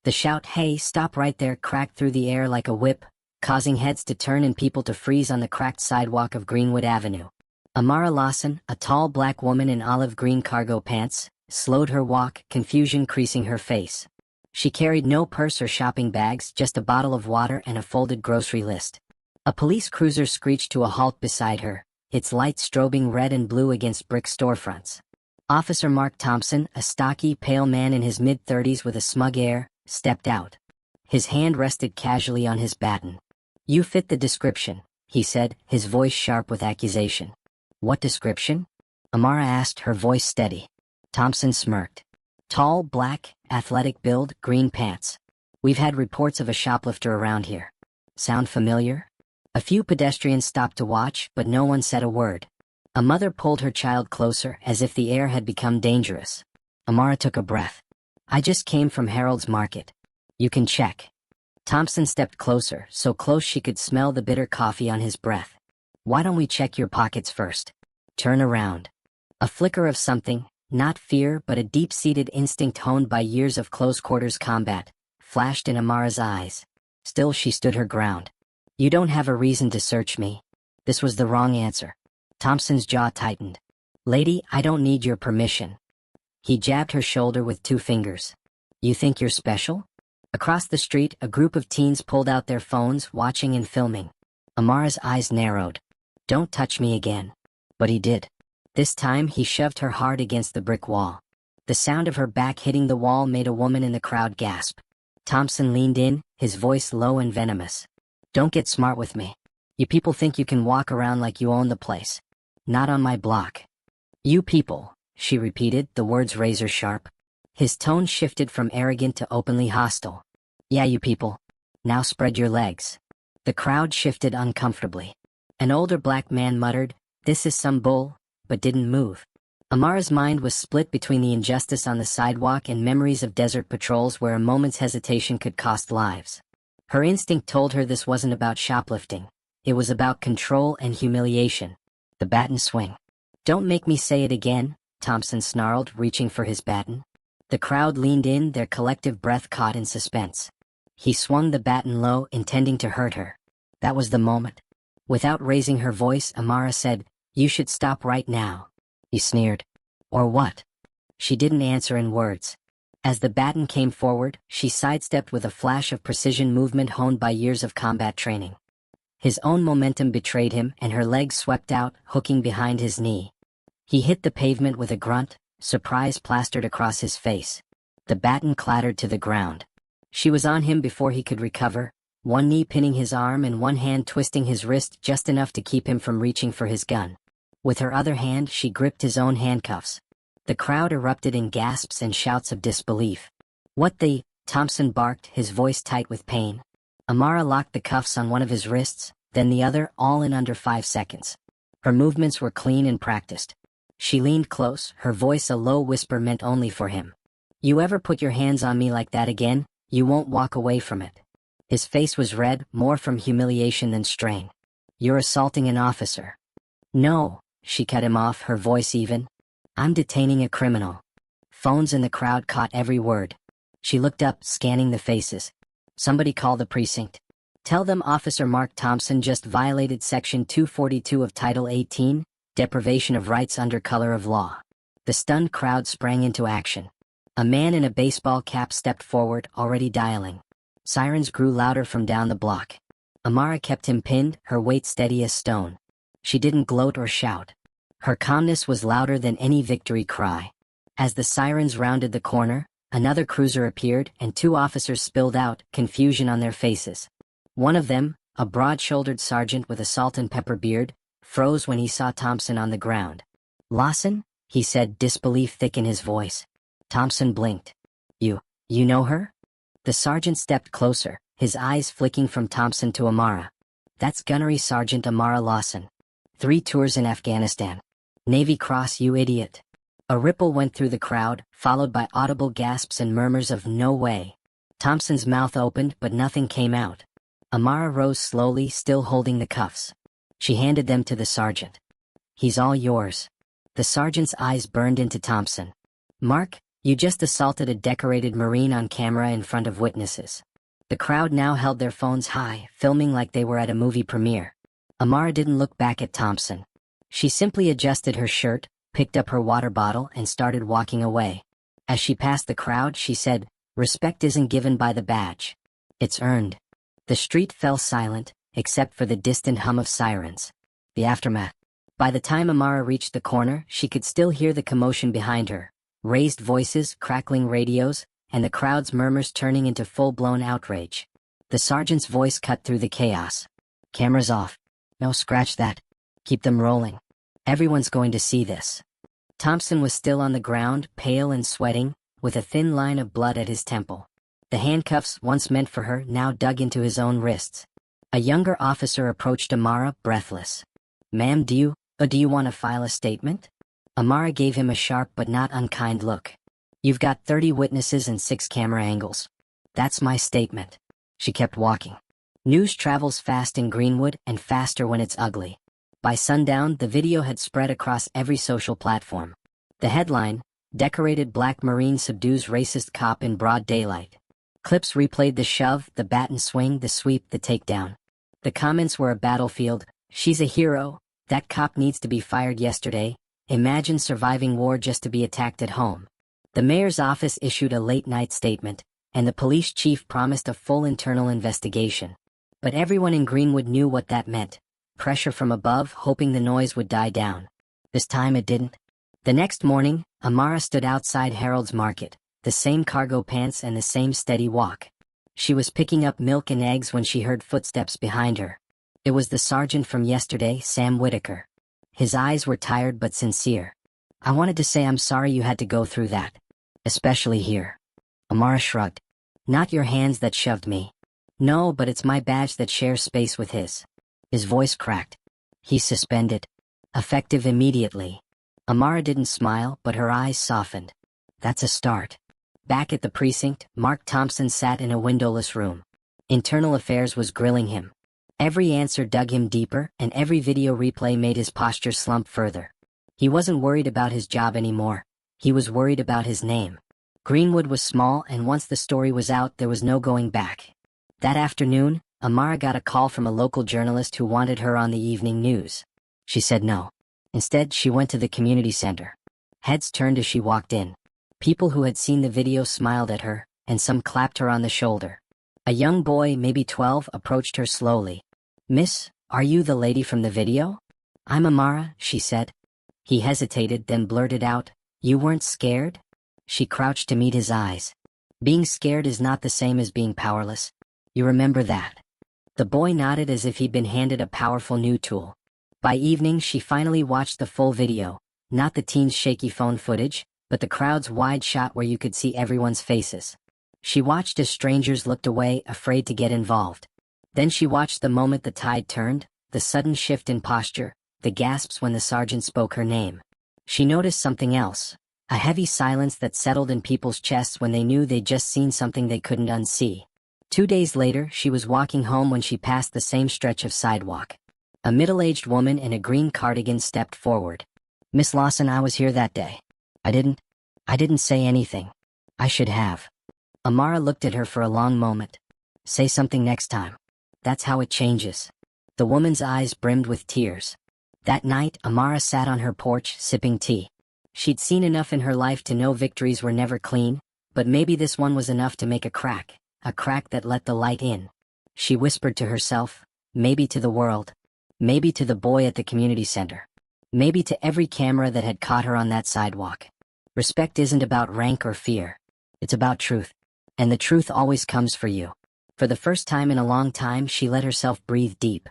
The shout, "Hey, stop right there," cracked through the air like a whip, causing heads to turn and people to freeze on the cracked sidewalk of Greenwood Avenue. Amara Lawson, a tall black woman in olive green cargo pants, slowed her walk, confusion creasing her face. She carried no purse or shopping bags, just a bottle of water and a folded grocery list. A police cruiser screeched to a halt beside her, its lights strobing red and blue against brick storefronts. Officer Mark Thompson, a stocky, pale man in his mid-30s with a smug air, stepped out. His hand rested casually on his baton. "You fit the description," he said, his voice sharp with accusation. "What description?" Amara asked, her voice steady. Thompson smirked. "Tall, black, athletic build, green pants. We've had reports of a shoplifter around here. Sound familiar?" A few pedestrians stopped to watch, but no one said a word. A mother pulled her child closer, as if the air had become dangerous. Amara took a breath. "I just came from Harold's Market. You can check." Thompson stepped closer, so close she could smell the bitter coffee on his breath. "Why don't we check your pockets first? Turn around." A flicker of something, not fear but a deep-seated instinct honed by years of close-quarters combat, flashed in Amara's eyes. Still she stood her ground. "You don't have a reason to search me." This was the wrong answer. Thompson's jaw tightened. "Lady, I don't need your permission." He jabbed her shoulder with 2 fingers. "You think you're special?" Across the street, a group of teens pulled out their phones, watching and filming. Amara's eyes narrowed. "Don't touch me again." But he did. This time he shoved her hard against the brick wall. The sound of her back hitting the wall made a woman in the crowd gasp. Thompson leaned in, his voice low and venomous. "Don't get smart with me. You people think you can walk around like you own the place. Not on my block." "You people," she repeated, the words razor sharp. His tone shifted from arrogant to openly hostile. "Yeah, you people. Now spread your legs." The crowd shifted uncomfortably. An older black man muttered, "This is some bull," but didn't move. Amara's mind was split between the injustice on the sidewalk and memories of desert patrols where a moment's hesitation could cost lives. Her instinct told her this wasn't about shoplifting. It was about control and humiliation. The baton swing. "Don't make me say it again," Thompson snarled, reaching for his baton. The crowd leaned in, their collective breath caught in suspense. He swung the baton low, intending to hurt her. That was the moment. Without raising her voice, Amara said, "You should stop right now." He sneered. "Or what?" She didn't answer in words. As the baton came forward, she sidestepped with a flash of precision movement honed by years of combat training. His own momentum betrayed him, and her legs swept out, hooking behind his knee. He hit the pavement with a grunt, surprise plastered across his face. The baton clattered to the ground. She was on him before he could recover, one knee pinning his arm and one hand twisting his wrist just enough to keep him from reaching for his gun. With her other hand, she gripped his own handcuffs. The crowd erupted in gasps and shouts of disbelief. "What the?" Thompson barked, his voice tight with pain. Amara locked the cuffs on one of his wrists, then the other, all in under 5 seconds. Her movements were clean and practiced. She leaned close, her voice a low whisper meant only for him. "You ever put your hands on me like that again, you won't walk away from it." His face was red, more from humiliation than strain. "You're assaulting an officer." "No," she cut him off, her voice even. "I'm detaining a criminal." Phones in the crowd caught every word. She looked up, scanning the faces. "Somebody call the precinct. Tell them Officer Mark Thompson just violated Section 242 of Title 18, deprivation of rights under color of law." The stunned crowd sprang into action. A man in a baseball cap stepped forward, already dialing. Sirens grew louder from down the block. Amara kept him pinned, her weight steady as stone. She didn't gloat or shout. Her calmness was louder than any victory cry. As the sirens rounded the corner, another cruiser appeared and 2 officers spilled out, confusion on their faces. One of them, a broad-shouldered sergeant with a salt and pepper beard, froze when he saw Thompson on the ground. "Lawson?" he said, disbelief thick in his voice. Thompson blinked. You know her?" The sergeant stepped closer, his eyes flicking from Thompson to Amara. "That's Gunnery Sergeant Amara Lawson. 3 tours in Afghanistan. Navy Cross, you idiot." A ripple went through the crowd, followed by audible gasps and murmurs of "no way." Thompson's mouth opened, but nothing came out. Amara rose slowly, still holding the cuffs. She handed them to the sergeant. "He's all yours." The sergeant's eyes burned into Thompson. "Mark, You just assaulted a decorated Marine on camera in front of witnesses. The crowd now held their phones high, filming like they were at a movie premiere. Amara didn't look back at Thompson. She simply adjusted her shirt, picked up her water bottle, and started walking away. As she passed the crowd, she said, "Respect isn't given by the badge. It's earned." The street fell silent, except for the distant hum of sirens. The aftermath. By the time Amara reached the corner, she could still hear the commotion behind her. Raised voices, crackling radios, and the crowd's murmurs turning into full-blown outrage. The sergeant's voice cut through the chaos. "Cameras off. No, scratch that. Keep them rolling. Everyone's going to see this." Thompson was still on the ground, pale and sweating, with a thin line of blood at his temple. The handcuffs, once meant for her, now dug into his own wrists. A younger officer approached Amara, breathless. "Ma'am, do you want to file a statement?" Amara gave him a sharp but not unkind look. "You've got 30 witnesses and 6 camera angles. That's my statement." She kept walking. News travels fast in Greenwood, and faster when it's ugly. By sundown, the video had spread across every social platform. The headline, "Decorated Black Marine Subdues Racist Cop in Broad Daylight." Clips replayed the shove, the bat and swing, the sweep, the takedown. The comments were a battlefield. "She's a hero. That cop needs to be fired yesterday. Imagine surviving war just to be attacked at home." The mayor's office issued a late-night statement, and the police chief promised a full internal investigation. But everyone in Greenwood knew what that meant. Pressure from above, hoping the noise would die down. This time it didn't. The next morning, Amara stood outside Harold's Market, the same cargo pants and the same steady walk. She was picking up milk and eggs when she heard footsteps behind her. It was the sergeant from yesterday, Sam Whitaker. His eyes were tired but sincere. "I wanted to say I'm sorry you had to go through that. Especially here." Amara shrugged. "Not your hands that shoved me. No, but it's my badge that shares space with his." His voice cracked. "He's suspended. Effective immediately." Amara didn't smile, but her eyes softened. "That's a start." Back at the precinct, Mark Thompson sat in a windowless room. Internal Affairs was grilling him. Every answer dug him deeper, and every video replay made his posture slump further. He wasn't worried about his job anymore. He was worried about his name. Greenwood was small, and once the story was out, there was no going back. That afternoon, Amara got a call from a local journalist who wanted her on the evening news. She said no. Instead, she went to the community center. Heads turned as she walked in. People who had seen the video smiled at her, and some clapped her on the shoulder. A young boy, maybe 12, approached her slowly. "Miss, are you the lady from the video?" "I'm Amara," she said. He hesitated, then blurted out, "You weren't scared?" She crouched to meet his eyes. "Being scared is not the same as being powerless. You remember that?" The boy nodded as if he'd been handed a powerful new tool. By evening, she finally watched the full video, not the teen's shaky phone footage, but the crowd's wide shot where you could see everyone's faces. She watched as strangers looked away, afraid to get involved. Then she watched the moment the tide turned, the sudden shift in posture, the gasps when the sergeant spoke her name. She noticed something else, a heavy silence that settled in people's chests when they knew they'd just seen something they couldn't unsee. 2 days later, she was walking home when she passed the same stretch of sidewalk. A middle-aged woman in a green cardigan stepped forward. "Miss Lawson, I was here that day. I didn't say anything. I should have." Amara looked at her for a long moment. "Say something next time. That's how it changes." The woman's eyes brimmed with tears. That night, Amara sat on her porch, sipping tea. She'd seen enough in her life to know victories were never clean, but maybe this one was enough to make a crack that let the light in. She whispered to herself, maybe to the world, maybe to the boy at the community center, maybe to every camera that had caught her on that sidewalk. Respect isn't about rank or fear. It's about truth. And the truth always comes for you. For the first time in a long time, she let herself breathe deep.